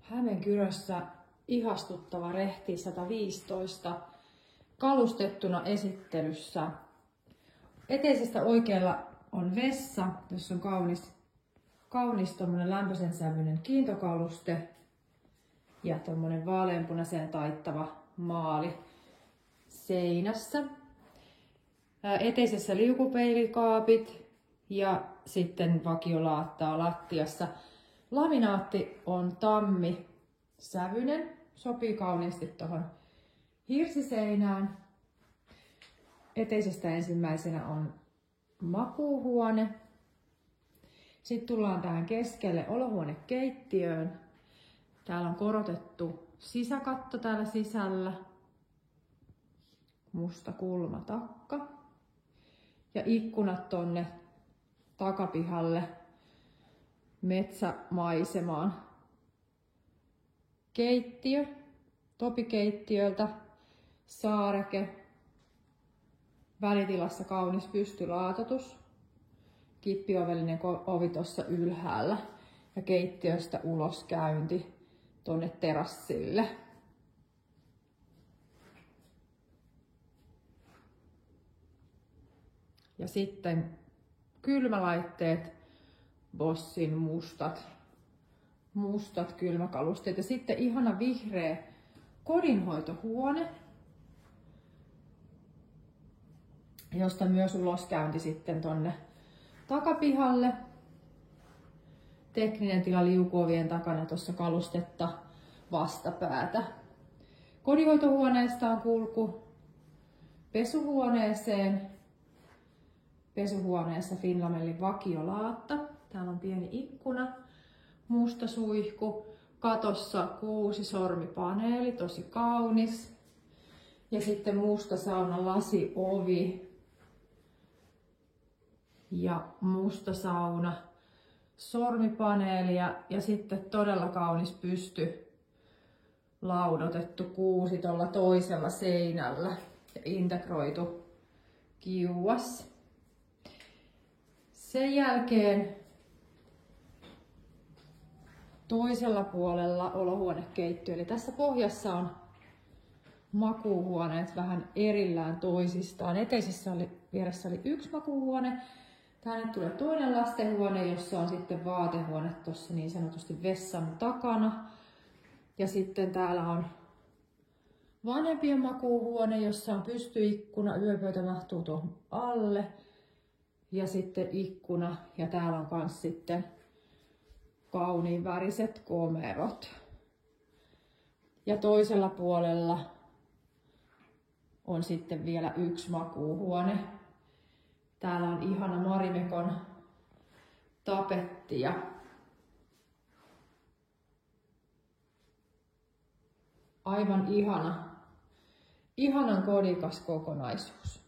Hämeenkyrössä ihastuttava Rehti 115 kalustettuna esittelyssä. Eteisestä oikealla on vessa, jossa on kaunis tommonen lämpöisen sävyinen kiintokaluste ja tommonen vaaleanpunaiseen taittava maali seinässä. Eteisessä liukupeilikaapit ja sitten vakiolaattaa lattiassa. Laminaatti on tammi sävyinen, sopii kauniisti tuohon hirsiseinään. Eteisestä ensimmäisenä on makuuhuone. Sitten tullaan tähän keskelle olohuonekeittiöön. Täällä on korotettu sisäkatto täällä sisällä. Musta kulmatakka. Ja ikkunat tonne takapihalle metsämaisemaan. Keittiö, topikeittiöltä, saareke, välitilassa kaunis pystylaatoitus, kippiovellinen ovi tuossa ylhäällä ja keittiöstä uloskäynti tonne terassille. Ja sitten kylmälaitteet, Bossin mustat kylmäkalusteet ja sitten ihana vihreä kodinhoitohuone, josta myös uloskäynti sitten tonne takapihalle. Tekninen tila liukuovien takana, tuossa kalustetta vastapäätä. Kodinhoitohuoneesta on kulku pesuhuoneeseen. Pesuhuoneessa Finlamellin vakiolaatta. Täällä on pieni ikkuna, musta suihku, katossa 6 sormipaneeli, tosi kaunis. Ja sitten musta saunan lasiovi ja musta sauna, sormipaneelia ja sitten todella kaunis pysty laudotettu kuusi tuolla toisella seinällä ja integroitu kiuas. Sen jälkeen toisella puolella olohuonekeittiö, eli tässä pohjassa on makuuhuoneet vähän erillään toisistaan. Eteisessä vieressä oli yksi makuuhuone. Tänne tulee toinen lastenhuone, jossa on sitten vaatehuone tuossa niin sanotusti vessan takana. Ja sitten täällä on vanhempien makuuhuone, jossa on pystyikkuna, yöpöytä mahtuu tuohon alle. Ja sitten ikkuna ja täällä on myös sitten kauniin väriset komerot. Ja toisella puolella on sitten vielä yksi makuuhuone. Täällä on ihana Marimekon tapetti ja aivan ihanan kodikas kokonaisuus.